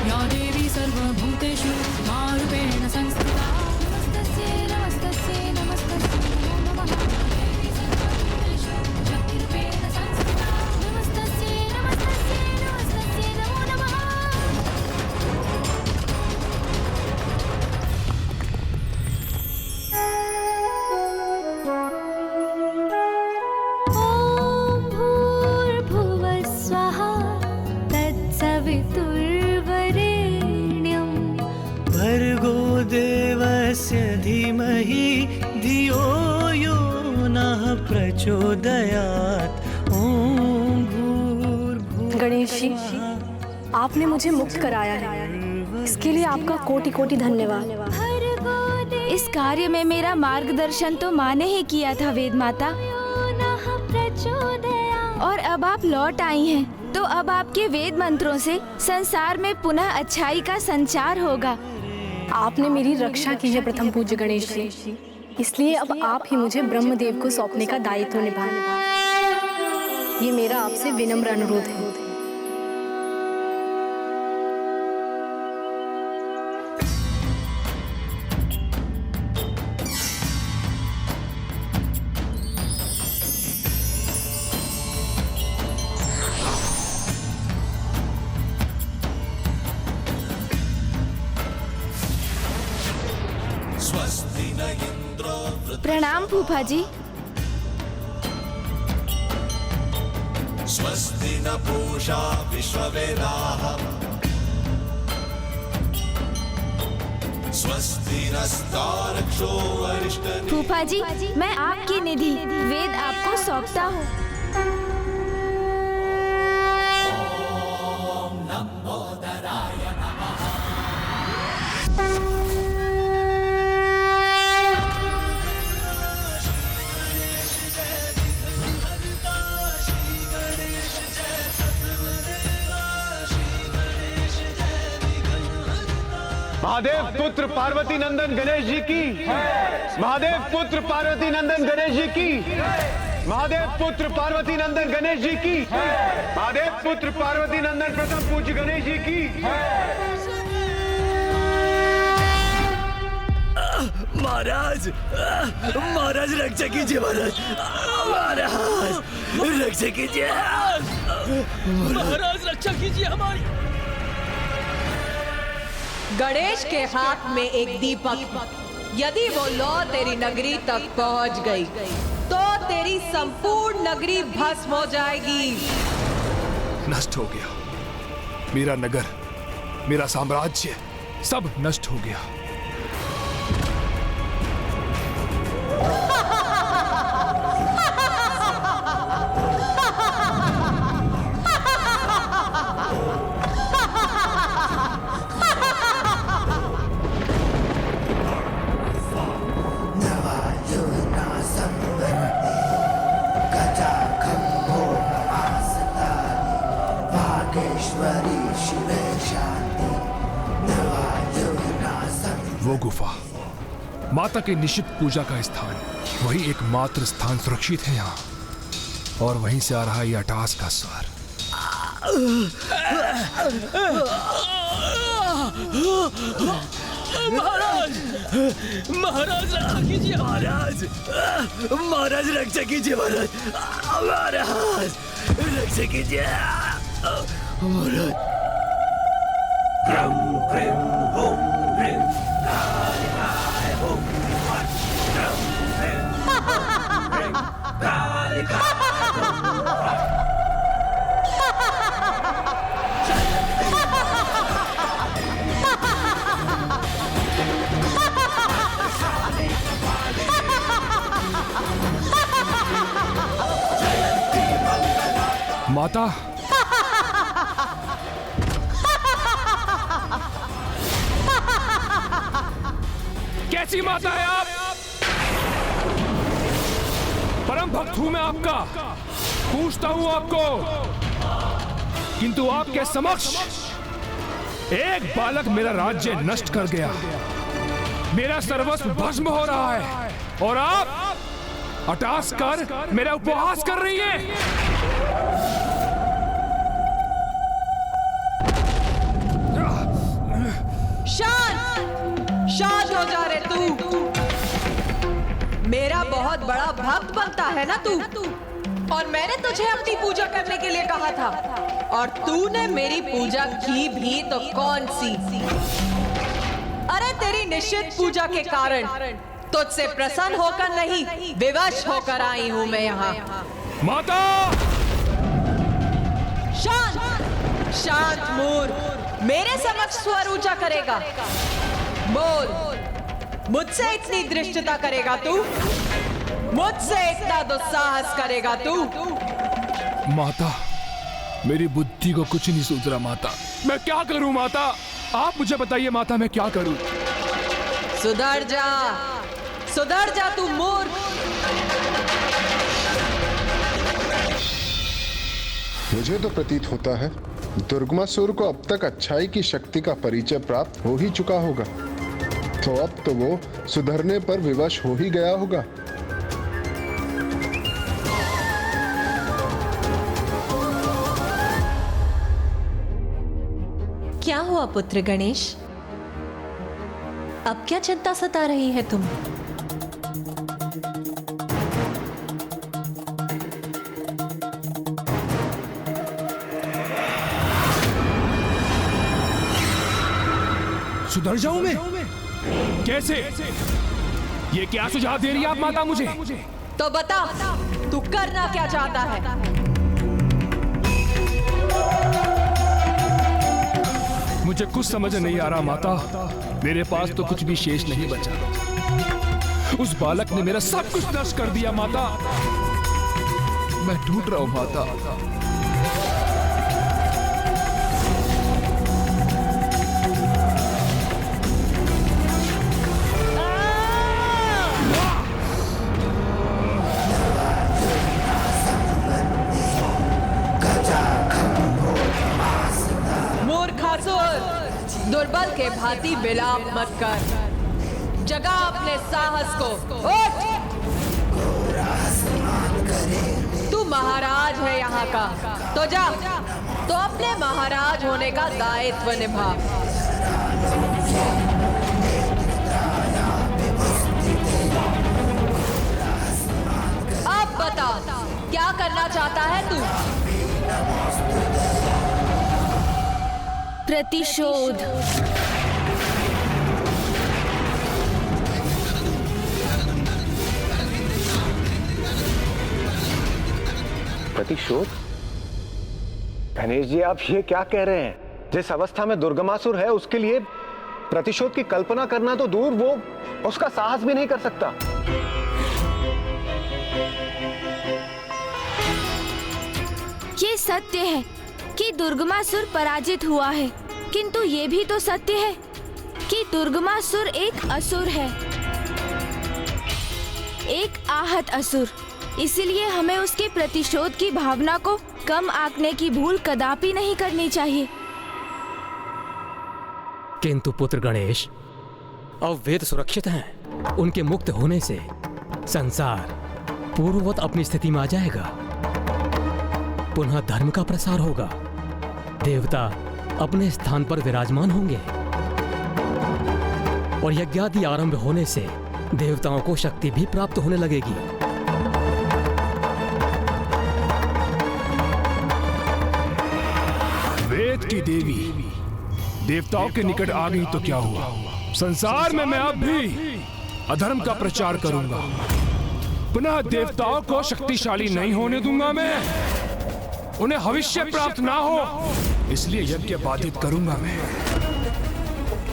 या देवी सर्वभूतेषु मारूपेण संस्थिता नमस्तस्यै नमस्तस्यै नमस्तस्यै नमो नमः देवी सर्वभूतेषु शक्तिरूपेण संस्थिता नमस्तस्यै नमस्तस्यै नमस्तस्यै नमो नमः देवस्य धीमहि धियो यो नः प्रचोदयात्। ओम भूर्भुवः। गणेश जी, आपने मुझे मुक्त कराया है, इसके लिए आपका कोटि कोटि धन्यवाद। इस कार्य में मेरा मार्गदर्शन तो माँ ने ही किया था वेद माता, और अब आप लौट आई हैं, तो अब आपके वेद मंत्रों से संसार में पुनः अच्छाई का संचार होगा। आपने मेरी रक्षा की है प्रथम पूज्य गणेश जी, इसलिए अब आप ही मुझे ब्रह्मदेव को सौंपने का दायित्व निभाएं। ये मेरा आपसे विनम्र अनुरोध है। प्रणाम फूफा जी। स्वस्ति न पूषा विश्ववेदाः स्वस्ति नस्तारक्षो अरिष्टनेमिः। फूफा जी, मैं आपकी निधि वेद आपको सौंपता हूँ। महादेव पुत्र पार्वती नंदन गणेश जी की, महादेव पुत्र पार्वती नंदन गणेश जी की, महादेव पुत्र पार्वती नंदन गणेश जी की, महादेव पुत्र पार्वती नंदन प्रथम पूज्य गणेश जी की। महाराज, महाराज रक्षा कीजिए, महाराज, महाराज रक्षा कीजिए, महाराज रक्षा कीजिए हमारी। गणेश के हाथ में एक दीपक, यदि वो लौ तेरी नगरी तक पहुंच गई तो तेरी संपूर्ण नगरी भस्म हो जाएगी। नष्ट हो गया मेरा नगर, मेरा साम्राज्य सब नष्ट हो गया। वो गुफा माता के निश्चित पूजा का स्थान, वही एकमात्र स्थान सुरक्षित है यहाँ, और वहीं से आ रहा ये अटास का स्वर। महाराज, महाराज रक्षा कीजिए, महाराज, महाराज रक्षा कीजिए, महाराज, महाराज रक्षा कीजिए, महाराज। माता, कैसी माता है आप? परम भक्त हूं मैं आपका, पूछता हूं आपको, किंतु आपके समक्ष एक बालक मेरा राज्य नष्ट कर गया, मेरा सर्वस्व भस्म हो रहा है, और आप अटास कर मेरा उपहास कर रही है। भक्त बनता है ना तू। और मैंने तुझे अपनी पूजा करने के लिए कहा था, और तूने मेरी पूजा की भी तो कौन सी? अरे तेरी निश्चित पूजा के कारण तुझसे प्रसन्न होकर नहीं, विवश होकर आई हूं मैं यहाँ। माता! शांत शांत मूर्ख, मेरे समक्ष स्वर ऊंचा करेगा। बोल, मुझसे इतनी दृष्टता करेगा तू? मुझसे इतना दुस्साहस करेगा तू? माता, मेरी बुद्धि को कुछ नहीं सूझ रहा माता। मैं क्या करूं माता? आप मुझे बताइए माता, मैं क्या करूं? सुधर जा तू मूर्ख। मुझे तो प्रतीत होता है दुर्गमासुर को अब तक अच्छाई की शक्ति का परिचय प्राप्त हो ही चुका होगा, तो अब तो वो सुधरने पर विवश हो ही गया होगा। क्या हुआ पुत्र गणेश? अब क्या चिंता सता रही है तुम? सुधर जाऊं मैं? कैसे? ये क्या सुझाव दे रही है आप माता मुझे? तो बता, तू करना क्या चाहता है? मुझे कुछ समझ नहीं आ रहा माता। मेरे पास तो कुछ भी शेष नहीं बचा। उस बालक ने मेरा सब कुछ नष्ट कर दिया माता। मैं टूट रहा हूं माता। दुर्बल के भांति विलाप मत कर, जगा अपने साहस को। उठ! तू महाराज है यहाँ का, तो जा, तो अपने महाराज होने का दायित्व निभा। अब बता, क्या करना चाहता है तू? प्रतिशोध। प्रतिशोध? गणेश जी, आप ये क्या कह रहे हैं? जिस अवस्था में दुर्गमासुर है उसके लिए प्रतिशोध की कल्पना करना तो दूर, वो उसका साहस भी नहीं कर सकता। ये सत्य है कि दुर्गमासुर पराजित हुआ है, किंतु ये भी तो सत्य है कि दुर्गमासुर एक असुर है, एक आहत असुर। इसलिए हमें उसके प्रतिशोध की भावना को कम आंकने की भूल कदापि नहीं करनी चाहिए। किंतु पुत्र गणेश, अब वेद सुरक्षित हैं। उनके मुक्त होने से संसार पूर्ववत अपनी स्थिति में आ जाएगा। पुनः धर्म का प्रसार होगा, देवता अपने स्थान पर विराजमान होंगे और यज्ञादि आरंभ होने से देवताओं को शक्ति भी प्राप्त होने लगेगी। वेद की देवी देवताओं के निकट आ गई तो क्या हुआ? संसार में मैं अब भी अधर्म का प्रचार करूंगा। पुनः देवताओं को शक्तिशाली नहीं होने दूंगा मैं। उन्हें भविष्य प्राप्त ना हो, इसलिए यज्ञ बाधित करूंगा मैं।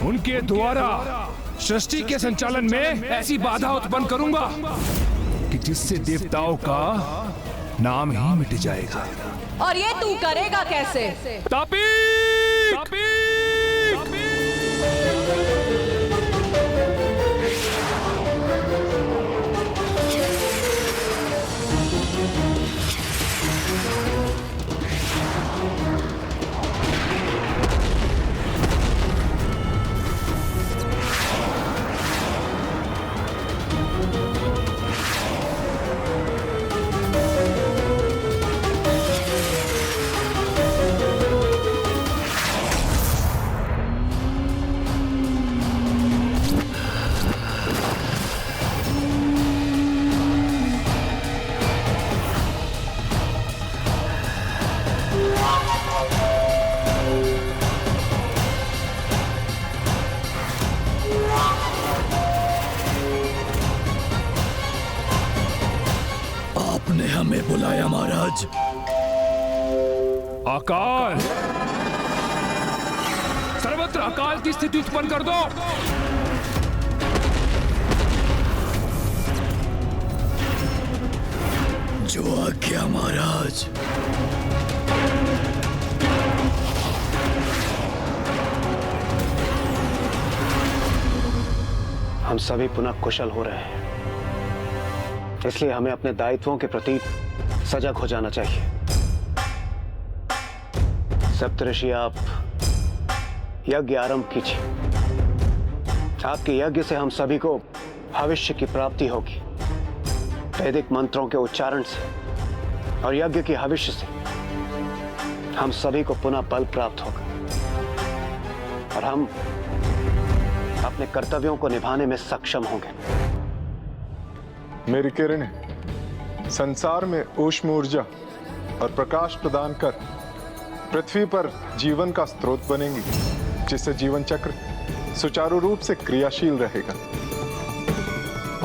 उनके द्वारा सृष्टि के संचालन में ऐसी बाधा उत्पन्न करूंगा कि जिससे देवताओं का नाम ही मिट जाएगा। और ये तू करेगा कैसे? तापी! हमें बुलाया महाराज? अकाल, सर्वत्र अकाल की स्थिति उत्पन्न कर दो। जो आज्ञा महाराज। हम सभी पुनः कुशल हो रहे हैं, इसलिए हमें अपने दायित्वों के प्रति सजग हो जाना चाहिए। सप्तऋषि, आप यज्ञ आरंभ कीजिए। आपके यज्ञ से हम सभी को भविष्य की प्राप्ति होगी। वैदिक मंत्रों के उच्चारण से और यज्ञ की हविष्य से हम सभी को पुनः बल प्राप्त होगा और हम अपने कर्तव्यों को निभाने में सक्षम होंगे। मेरी किरणें संसार में ऊष्म ऊर्जा और प्रकाश प्रदान कर पृथ्वी पर जीवन का स्रोत बनेंगी, जिससे जीवन चक्र सुचारू रूप से क्रियाशील रहेगा।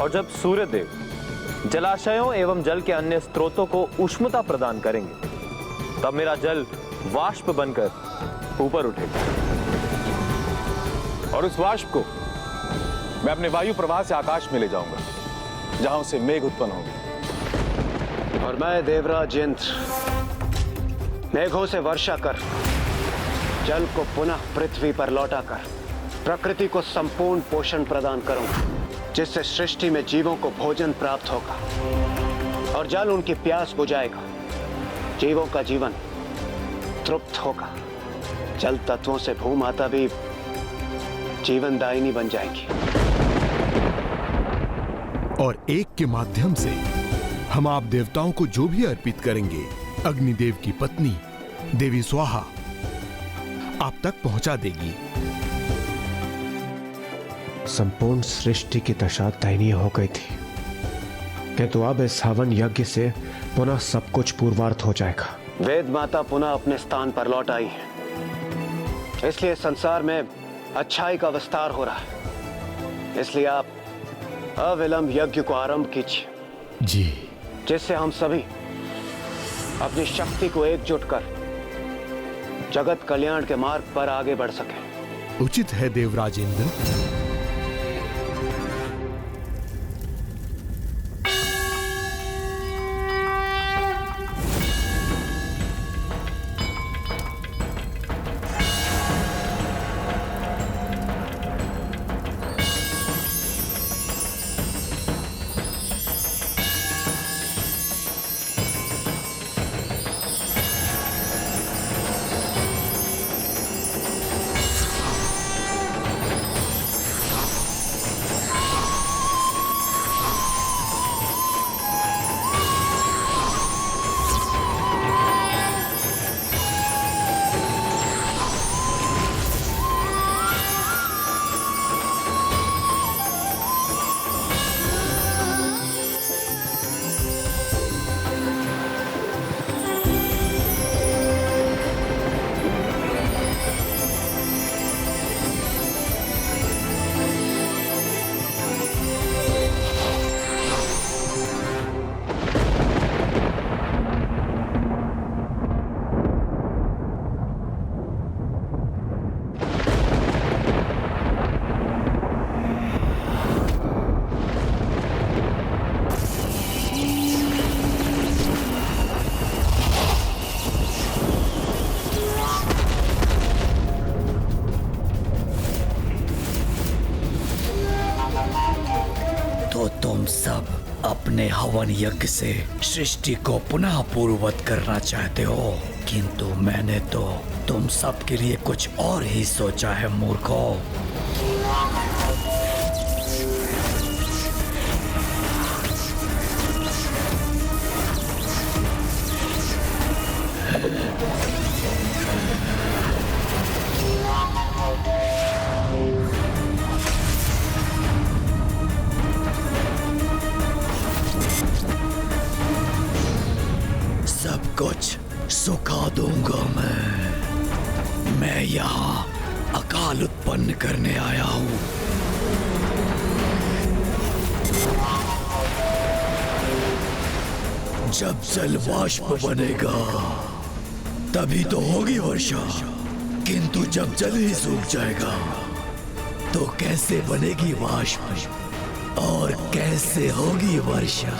और जब सूर्य देव जलाशयों एवं जल के अन्य स्रोतों को उष्णता प्रदान करेंगे, तब मेरा जल वाष्प बनकर ऊपर उठेगा और उस वाष्प को मैं अपने वायु प्रवाह से आकाश में ले जाऊंगा, जहां उसे मेघ उत्पन्न होंगे। और मैं देवराज इंद्र मेघों से वर्षा कर जल को पुनः पृथ्वी पर लौटाकर प्रकृति को संपूर्ण पोषण प्रदान करूंगा, जिससे सृष्टि में जीवों को भोजन प्राप्त होगा और जल उनकी प्यास बुझाएगा। जीवों का जीवन तृप्त होगा। जल तत्वों से भूमाता भी जीवनदायिनी बन जाएगी। और एक के माध्यम से हम आप देवताओं को जो भी अर्पित करेंगे, अग्निदेव की पत्नी देवी स्वाहा आप तक पहुंचा देगी। संपूर्ण सृष्टि की दशा दयनीय हो गई थी, किंतु अब इस हवन यज्ञ से पुनः सब कुछ पूर्वार्थ हो जाएगा। वेद माता पुनः अपने स्थान पर लौट आई है, इसलिए संसार में अच्छाई का विस्तार हो रहा है। इसलिए आप अविलंब यज्ञ को आरंभ कीजिए जी, जिससे हम सभी अपनी शक्ति को एकजुट कर जगत कल्याण के मार्ग पर आगे बढ़ सकें। उचित है देवराज इंद्र। तुम सब अपने हवन यज्ञ से सृष्टि को पुनः पूर्ववत करना चाहते हो, किंतु मैंने तो तुम सब के लिए कुछ और ही सोचा है मूर्खों। सब कुछ सुखा दूंगा मैं यहाँ अकाल उत्पन्न करने आया हूँ। जब जल वाष्प बनेगा तभी तो होगी वर्षा, किंतु जब जल ही सूख जाएगा तो कैसे बनेगी वाष्प और कैसे होगी वर्षा।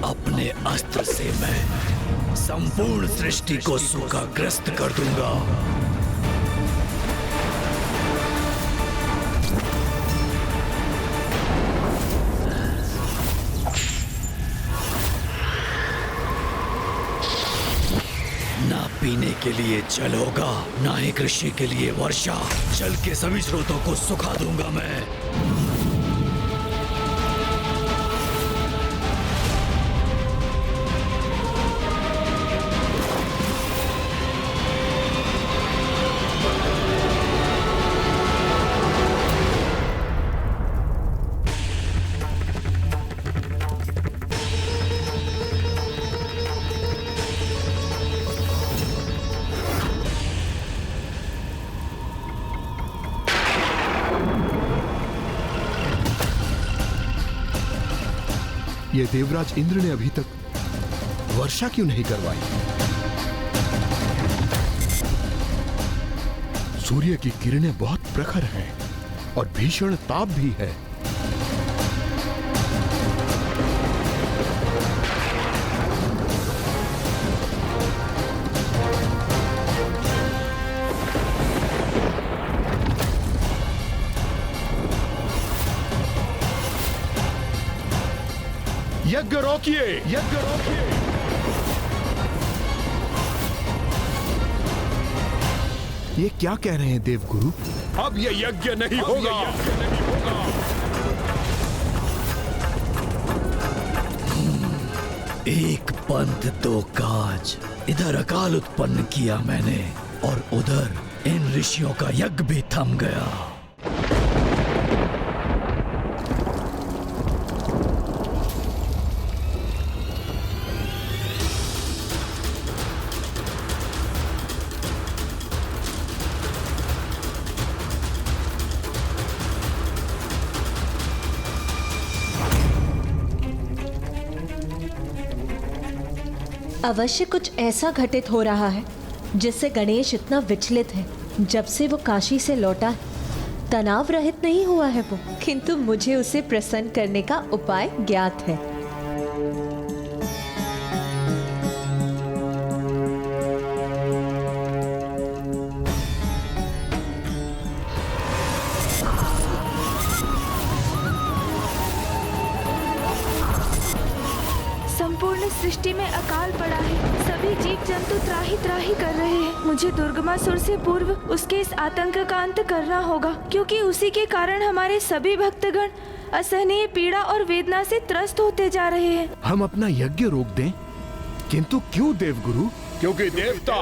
अपने अस्त्र से मैं संपूर्ण सृष्टि को सूखाग्रस्त कर दूंगा। ना पीने के लिए जल होगा, ना ही कृषि के लिए वर्षा। जल के सभी स्रोतों को सुखा दूंगा मैं। ये देवराज इंद्र ने अभी तक वर्षा क्यों नहीं करवाई? सूर्य की किरणें बहुत प्रखर हैं और भीषण ताप भी है। यज्ञ रोकिए, यज्ञ रोकिए। ये क्या कह रहे हैं देवगुरु? अब ये यज्ञ नहीं होगा। एक पंथ दो काज। इधर अकाल उत्पन्न किया मैंने और उधर इन ऋषियों का यज्ञ भी थम गया। अवश्य कुछ ऐसा घटित हो रहा है जिससे गणेश इतना विचलित है। जब से वो काशी से लौटा तनाव रहित नहीं हुआ है वो, किंतु मुझे उसे प्रसन्न करने का उपाय ज्ञात है। सृष्टि में अकाल पड़ा है। सभी जीव जंतु त्राही त्राही कर रहे हैं। मुझे दुर्गमासुर से पूर्व उसके इस आतंक का अंत करना होगा, क्योंकि उसी के कारण हमारे सभी भक्तगण असहनीय पीड़ा और वेदना से त्रस्त होते जा रहे हैं। हम अपना यज्ञ रोक दें, किंतु क्यों देवगुरु? क्योंकि देवता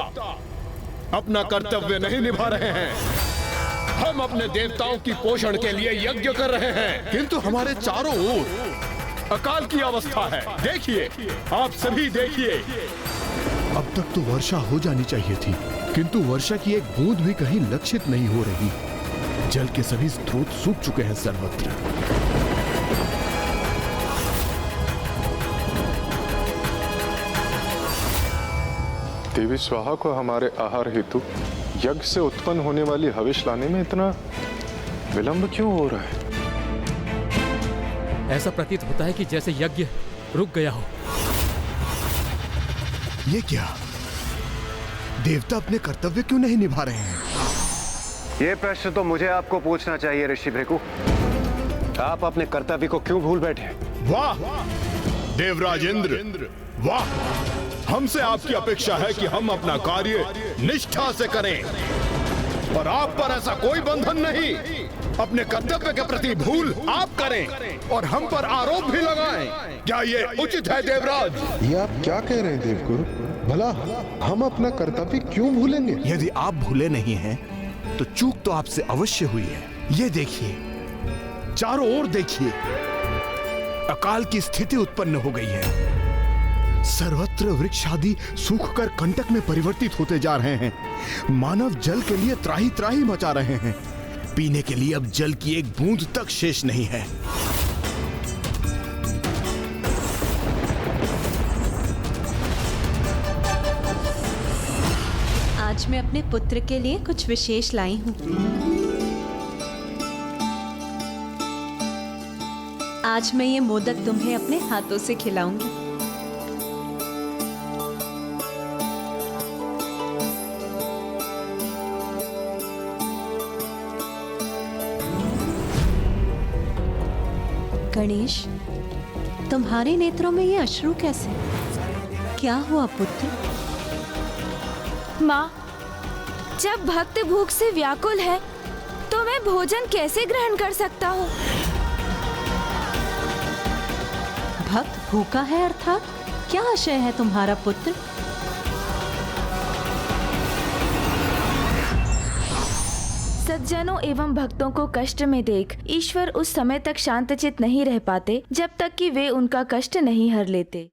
अपना कर्तव्य नहीं निभा रहे हैं। हम अपने देवताओं की पोषण के लिए यज्ञ कर रहे हैं, किंतु हमारे चारों ओर अकाल की अवस्था है। देखिए, आप सभी देखिए। अब तक तो वर्षा हो जानी चाहिए थी, किंतु वर्षा की एक बूंद भी कहीं लक्षित नहीं हो रही। जल के सभी स्रोत सूख चुके हैं सर्वत्र। देवी स्वाहा को हमारे आहार हेतु यज्ञ से उत्पन्न होने वाली हविष लाने में इतना विलंब क्यों हो रहा है? ऐसा प्रतीत होता है कि जैसे यज्ञ रुक गया हो। ये क्या? देवता अपने कर्तव्य क्यों नहीं निभा रहे हैं? ये प्रश्न तो मुझे आपको पूछना चाहिए ऋषि भृगु। आप अपने कर्तव्य को क्यों भूल बैठे? वाह देवराज इंद्र, वाह! हमसे आपकी अपेक्षा है कि हम अपना कार्य निष्ठा से करें, और आप पर ऐसा कोई बंधन नहीं। अपने कर्तव्य के प्रति भूल आप करें और हम पर आरोप भी लगाएं। क्या ये उचित है देवराज? ये आप क्या कह रहे हैं देवगुरु? भला हम अपना कर्तव्य क्यों भूलेंगे? यदि आप भूले नहीं हैं, तो चूक तो आपसे अवश्य हुई है। ये देखिए, चारों ओर देखिए, अकाल की स्थिति उत्पन्न हो गई है। सर्वत्र वृक्ष आदि सूखकर कंटक में परिवर्तित होते जा रहे हैं। मानव जल के लिए त्राही त्राही मचा रहे हैं। पीने के लिए अब जल की एक बूंद तक शेष नहीं है। मैं अपने पुत्र के लिए कुछ विशेष लाई हूँ। आज मैं ये मोदक तुम्हें अपने हाथों से खिलाऊंगी। गणेश, तुम्हारे नेत्रों में ये अश्रु कैसे? क्या हुआ पुत्र? माँ, जब भक्त भूख से व्याकुल है तो मैं भोजन कैसे ग्रहण कर सकता हूँ? भक्त भूखा है अर्थात क्या आशय है तुम्हारा पुत्र? सज्जनों एवं भक्तों को कष्ट में देख ईश्वर उस समय तक शांतचित नहीं रह पाते जब तक कि वे उनका कष्ट नहीं हर लेते।